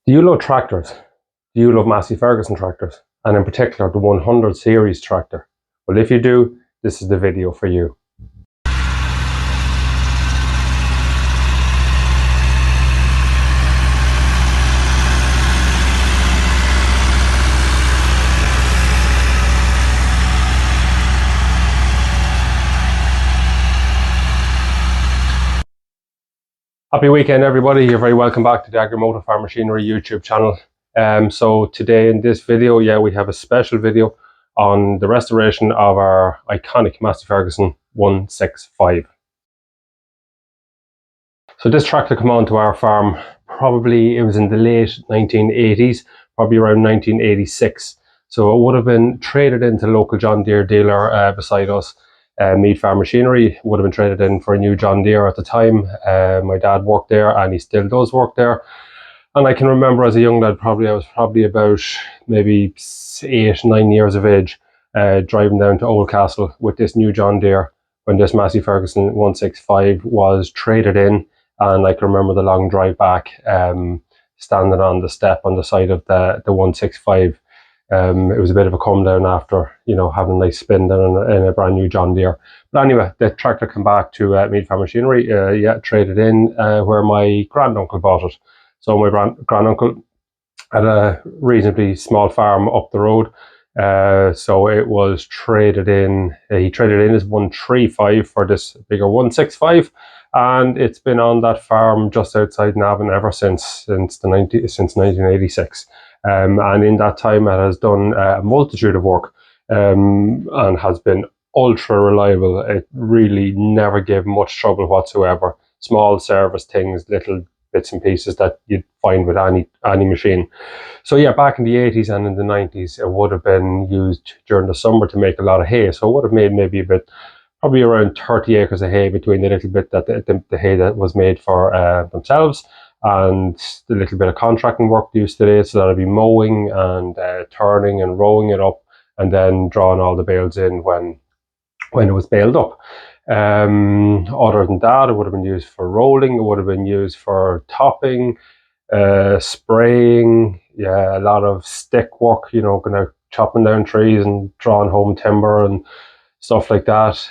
Do you love tractors? Do you love Massey Ferguson tractors? And in particular, the 100 series tractor? Well, if you do, this is the video for you. Happy weekend, everybody. You're very welcome back to the Agri-Motor Farm Machinery YouTube channel. So today in this video, we have a special video on the restoration of our iconic Massey Ferguson 165. So this tractor came onto our farm, probably it was in the late 1980s, probably around 1986. So it would have been traded into local John Deere dealer beside us. Mead Farm Machinery would have been traded in for a new John Deere at the time. My dad worked there and he still does work there. And I can remember as a young lad, I was probably about maybe 8, 9 years of age, driving down to Oldcastle with this new John Deere when this Massey Ferguson 165 was traded in. And I can remember the long drive back, standing on the step on the side of the 165. It was a bit of a come down after, having a nice spin down in a brand new John Deere. But anyway, the tractor came back to Mead Farm Machinery, traded in where my granduncle bought it. So my granduncle had a reasonably small farm up the road. So it was traded in, he traded in his 135 for this bigger 165. And it's been on that farm just outside Navan ever since 1986. And in that time it has done a multitude of work and has been ultra reliable. It really never gave much trouble whatsoever. Small service things, little bits and pieces that you'd find with any machine. So back in the 80s and in the 90s, it would have been used during the summer to make a lot of hay. So it would have made maybe probably around 30 acres of hay between the little bit that the hay that was made for themselves and the little bit of contracting work used today. So that'd be mowing and turning and rowing it up and then drawing all the bales in when it was baled up. Other than that, it would have been used for rolling. It would have been used for topping, spraying. A lot of stick work, going out chopping down trees and drawing home timber and stuff like that.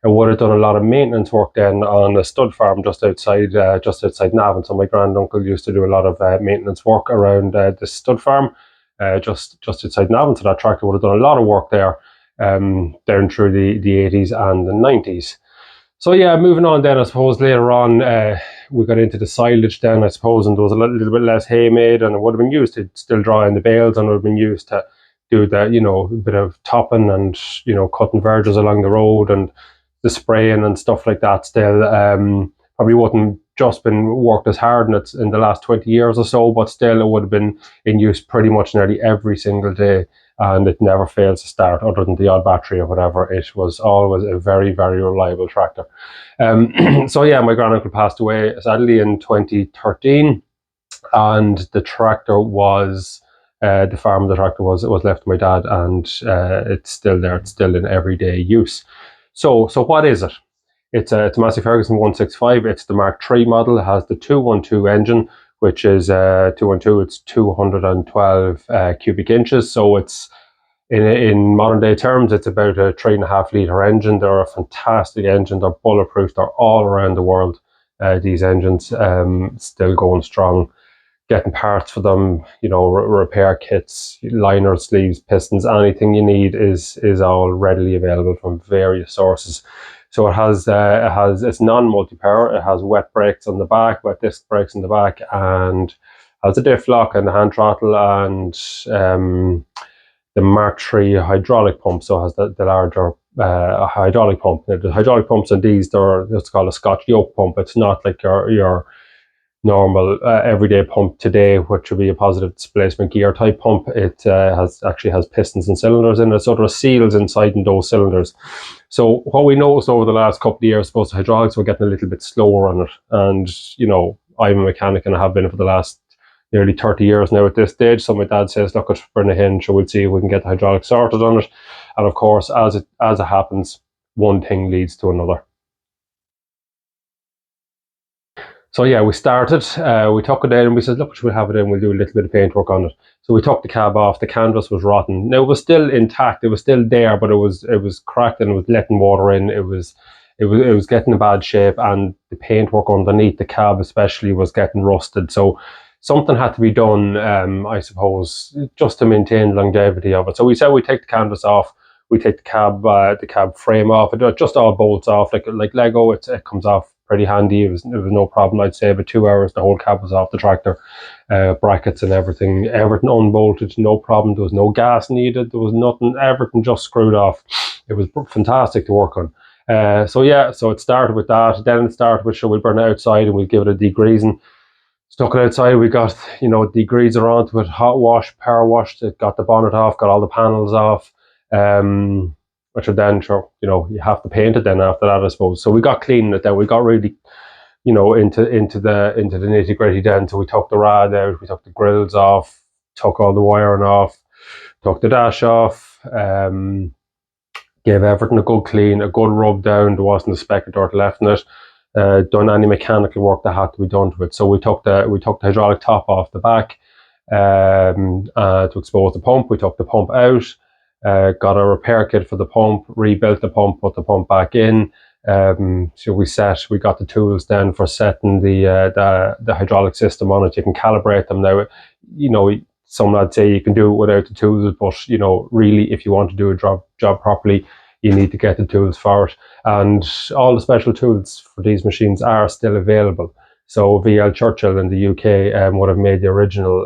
I would have done a lot of maintenance work then on a stud farm just outside Navan. So my granduncle used to do a lot of maintenance work around the stud farm, just outside Navan. So that tractor would have done a lot of work there down through the 80s and the 90s. So moving on then, I suppose later on we got into the silage then, I suppose, and there was a little bit less hay made, and it would have been used to still draw in the bales, and it would have been used to do that, a bit of topping and, cutting verges along the road and the spraying and stuff like that. Still probably wouldn't just been worked as hard in the last 20 years or so, but still it would have been in use pretty much nearly every single day, and it never fails to start other than the odd battery or whatever. It was always a very, very reliable tractor. So my granduncle passed away sadly in 2013, and the tractor was the farm of the tractor was left to my dad, and it's still there. It's still in everyday use. So what is it? It's a Massey Ferguson 165. It's the Mark III model. It has the 212 engine, which is 212. It's 212 cubic inches. So it's in modern day terms, it's about a 3.5 litre engine. They're a fantastic engine. They're bulletproof. They're all around the world. These engines still going strong. Getting parts for them, repair kits, liners, sleeves, pistons, anything you need is all readily available from various sources. So it's non-multi-power. It has wet brakes on the back, wet disc brakes on the back, and has a diff lock and a hand throttle, and the Mark III hydraulic pump. So it has the larger hydraulic pump. The hydraulic pumps on these, it's called a Scotch yoke pump. It's not like your normal everyday pump today, which would be a positive displacement gear type pump. It actually has pistons and cylinders in it, so there are seals inside in those cylinders. So what we noticed over the last couple of years, I suppose the hydraulics were getting a little bit slower on it, and I'm a mechanic and I have been for the last nearly 30 years now at this stage. So my dad says, look, bring it in, so we'll see if we can get the hydraulics sorted on it. And of course, as it happens, one thing leads to another. So yeah, we started, we took it in and we said, look, we'll have it in, we'll do a little bit of paint work on it. So we took the cab off, the canvas was rotten. Now it was still intact, it was still there, but it was cracked and it was letting water in. It was getting a bad shape, and the paintwork underneath the cab especially was getting rusted. So something had to be done, I suppose, just to maintain the longevity of it. So we said we take the canvas off, we take the cab frame off, it just all bolts off like Lego. It comes off pretty handy. It was no problem. I'd say about 2 hours the whole cab was off the tractor, brackets and everything unbolted, no problem. There was no gas needed. There was nothing. Everything just screwed off. It was fantastic to work on. So it started with that. Then it started with, we'll burn it outside and we'll give it a degreasing. Stuck it outside. We got degreaser onto it, hot wash, power washed it, got the bonnet off, got all the panels off. Which are then, sure, you have to paint it then after that, I suppose. So we got cleaning it then. We got really, into the nitty gritty then. So we took the rad out, we took the grills off, took all the wiring off, took the dash off, gave everything a good clean, a good rub down. There wasn't a speck of dirt left in it. Done any mechanical work that had to be done to it. So we took the hydraulic top off the back to expose the pump. We took the pump out. Got a repair kit for the pump, rebuilt the pump, put the pump back in. So we got the tools then for setting the hydraulic system on it. You can calibrate them now. Some lads say you can do it without the tools, but really, if you want to do a job properly, you need to get the tools for it. And all the special tools for these machines are still available. So VL Churchill in the UK would have made the original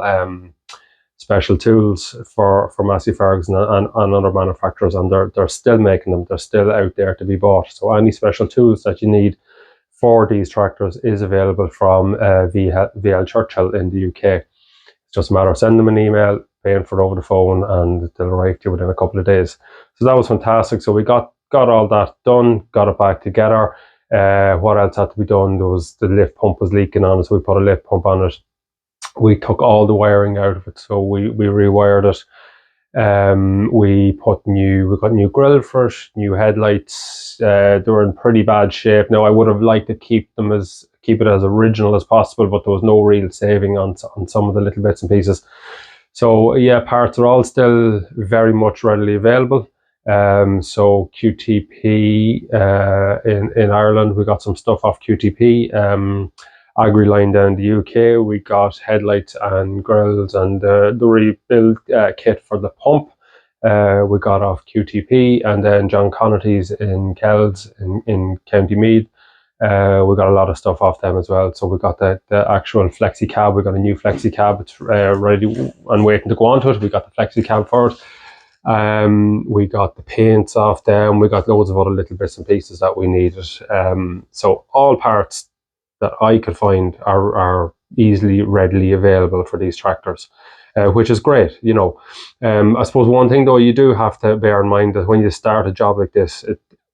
special tools for Massey Ferguson and other manufacturers, and they're still making them. They're still out there to be bought. So any special tools that you need for these tractors is available from VL Churchill in the UK. It's just a matter of sending them an email, paying for it over the phone, and they'll arrive to you within a couple of days. So that was fantastic. So we got all that done, got it back together. What else had to be done? There was the lift pump was leaking on it, so we put a lift pump on it. We took all the wiring out of it, so we rewired it. We got new grill for it, new headlights. They were in pretty bad shape. Now I would have liked to keep it as original as possible, but there was no real saving on some of the little bits and pieces. So yeah, parts are all still very much readily available. So QTP in Ireland, we got some stuff off QTP. Agri-Line down the UK, we got headlights and grills and the rebuild kit for the pump. We got off QTP, and then John Connaughty's in Kells in County Meath. We got a lot of stuff off them as well. So we got the actual flexi cab. We got a new flexi cab. It's ready and waiting to go onto it. We got the flexi cab for it. We got the paints off them. We got loads of other little bits and pieces that we needed. So all parts that I could find are easily, readily available for these tractors, which is great. I suppose one thing though, you do have to bear in mind that when you start a job like this,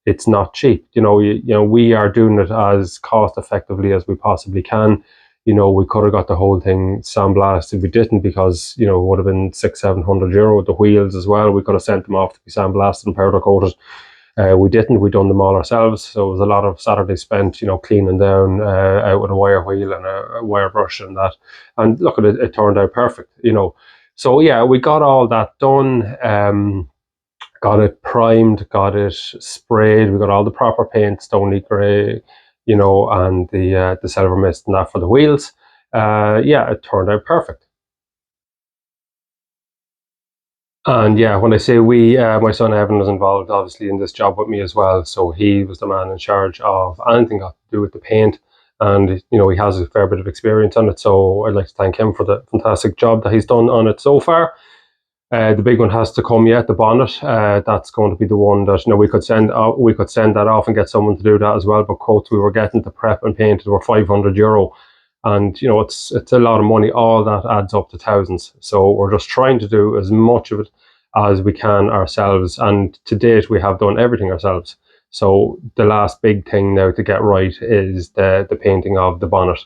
it's not cheap. We are doing it as cost effectively as we possibly can. We could have got the whole thing sandblasted. We didn't, because it would have been €600-700 with the wheels as well. We could have sent them off to be sandblasted and powder coated. We didn't. We done them all ourselves. So it was a lot of Saturday spent, cleaning down out with a wire wheel and a wire brush and that. And look at it, it turned out perfect. So yeah, we got all that done. Got it primed, got it sprayed. We got all the proper paint, Stony Grey, and the silver mist and that for the wheels. Yeah, it turned out perfect. And yeah, when I say we, my son Evan was involved obviously in this job with me as well. So he was the man in charge of anything got to do with the paint. And, he has a fair bit of experience on it. So I'd like to thank him for the fantastic job that he's done on it so far. The big one has to come yet, the bonnet. That's going to be the one that, we could send that off and get someone to do that as well. But quotes we were getting to prep and paint were €500. And it's a lot of money. All that adds up to thousands. So we're just trying to do as much of it as we can ourselves. And to date, we have done everything ourselves. So the last big thing now to get right is the painting of the bonnet.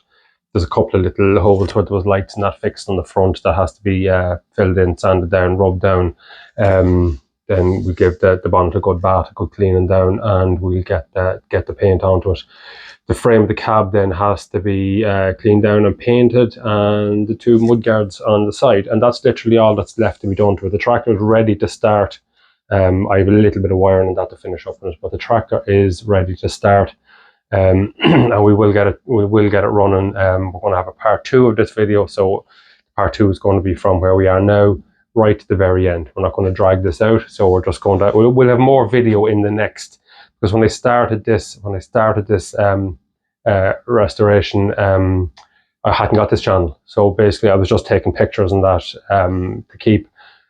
There's a couple of little holes where there was lights and that fixed on the front that has to be filled in, sanded down, rubbed down. Then we give the bonnet a good bath, a good cleaning down, and we'll get the paint onto it. the frame of the cab then has to be cleaned down and painted, and the 2 mudguards on the side, and that's literally all that's left to be done to it. The tractor is ready to start. I have a little bit of wiring and that to finish up on it, but the tractor is ready to start, and we will get it running. We're going to have a part 2 of this video, so part 2 is going to be from where we are now right to the very end. We're not going to drag this out, so we're just going to, we'll have more video in the next, because when I started this restoration, I hadn't got this channel, so basically I was just taking pictures and that to keep.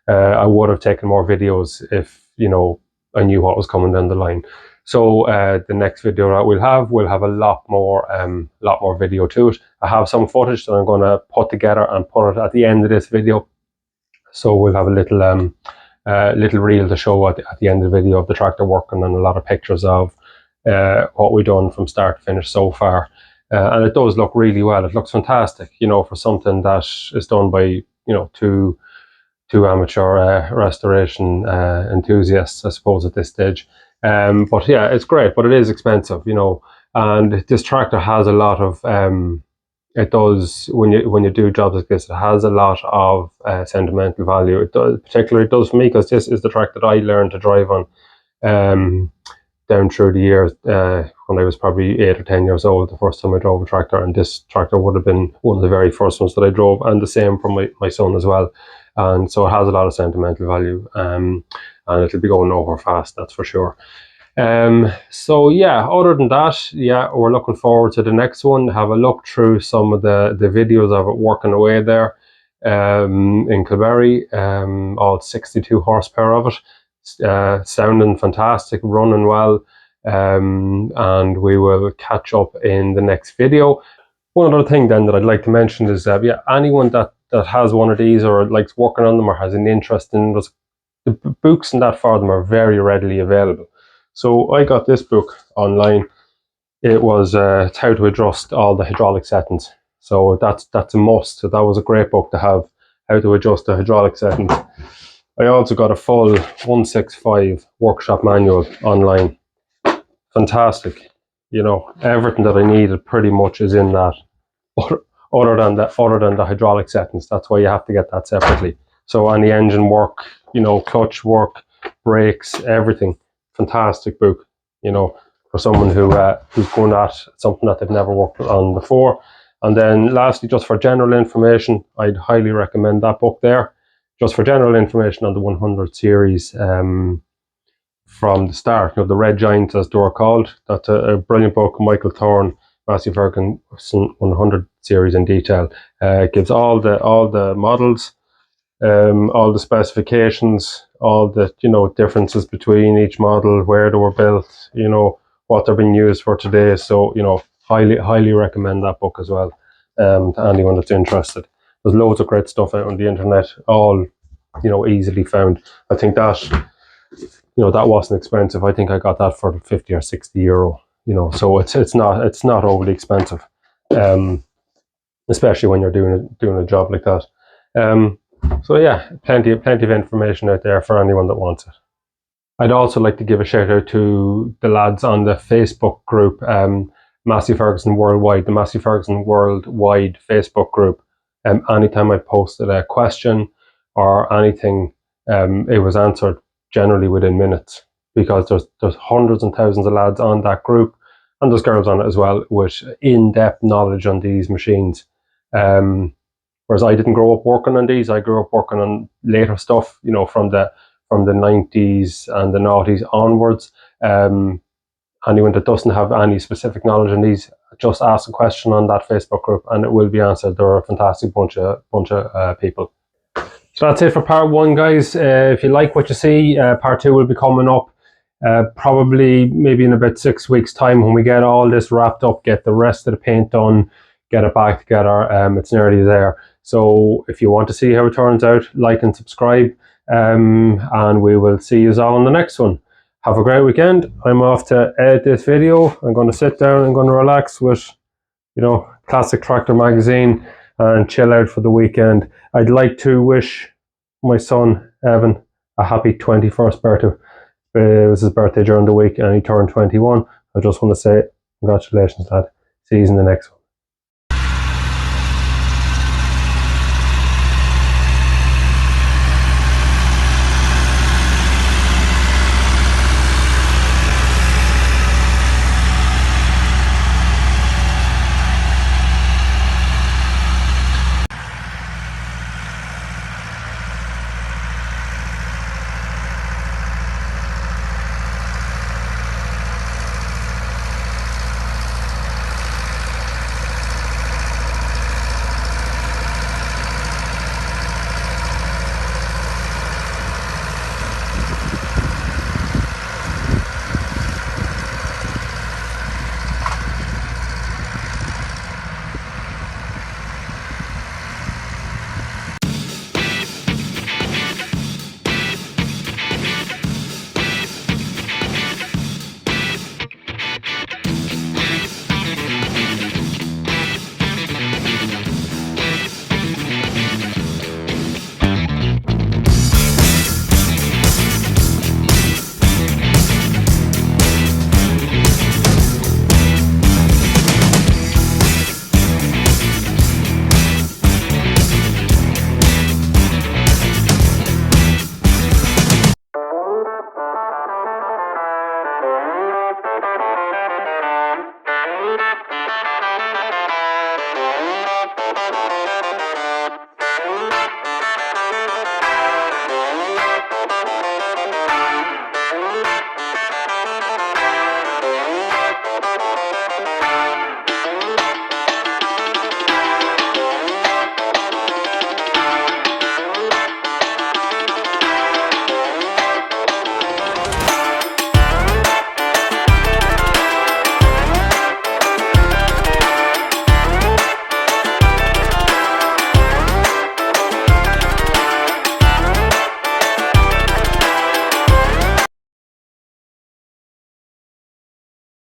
I would have taken more videos if, you know, I knew what was coming down the line. So the next video that we'll have a lot more video to it. I have some footage that I'm going to put together and put it at the end of this video. So we'll have a little reel to show at the end of the video of the tractor working, and a lot of pictures of what we've done from start to finish so far. And it does look really well. It looks fantastic, you know, for something that is done by, you know, two amateur restoration enthusiasts, I suppose, at this stage. But yeah, it's great, but it is expensive, you know. And this tractor has a lot of it does, when you do jobs like this, it has a lot of sentimental value. It does, particularly it does for me, because this is the tractor that I learned to drive on down through the years, when I was probably 8 or 10 years old, the first time I drove a tractor, and this tractor would have been one of the very first ones that I drove, and the same for my son as well. And so it has a lot of sentimental value, and it'll be going nowhere fast, that's for sure. So yeah, other than that, yeah, we're looking forward to the next one. Have a look through some of the videos of it working away there in Kilberry, all 62 horsepower of it, sounding fantastic, running well, and we will catch up in the next video. One other thing then that I'd like to mention is yeah, anyone that has one of these or likes working on them or has an interest in this, the books and that for them are very readily available. So I got this book online. It was how to adjust all the hydraulic settings. So that's a must. So that was a great book to have, how to adjust the hydraulic settings. I also got a full 165 workshop manual online. Fantastic. You know, everything that I needed pretty much is in that. Other than the hydraulic settings. That's why you have to get that separately. So any engine work, you know, clutch work, brakes, everything. Fantastic book, you know, for someone who's going at something that they've never worked on before. And then lastly, just for general information, I'd highly recommend that book there, just for general information on the 100 series from the start. You know, the Red Giant, as they were called. That's a brilliant book. Michael Thorne, Massey Ferguson 100 series in detail. It gives all the models, all the specifications, all the, you know, differences between each model, where they were built, you know, what they're being used for today. So, you know, highly recommend that book as well, to anyone that's interested. There's loads of great stuff out on the internet, all, you know, easily found. I think that, you know, that wasn't expensive. I think I got that for 50 or 60 euro, you know, so it's not overly expensive, especially when you're doing a job like that. So yeah, plenty of information out there for anyone that wants it. I'd also like to give a shout out to the lads on the Facebook group, Massey Ferguson Worldwide, the Massey Ferguson Worldwide Facebook group. Anytime I posted a question or anything, it was answered generally within minutes, because there's hundreds and thousands of lads on that group, and there's girls on it as well, with in-depth knowledge on these machines. Whereas I didn't grow up working on these. I grew up working on later stuff, you know, from the 90s and the noughties onwards. Anyone that doesn't have any specific knowledge on these, just ask a question on that Facebook group and it will be answered. They're a fantastic bunch of people. So that's it for part 1, guys. If you like what you see, part 2 will be coming up probably maybe in about 6 weeks' time, when we get all this wrapped up, get the rest of the paint done, get it back together. It's nearly there. So if you want to see how it turns out, like and subscribe, and we will see you all on the next one. Have a great weekend. I'm off to edit this video. I'm going to sit down and going to relax with, you know, Classic Tractor magazine and chill out for the weekend. I'd like to wish my son Evan a happy 21st birthday. It was his birthday during the week and he turned 21. I just want to say Congratulations, lad. See you in the next one.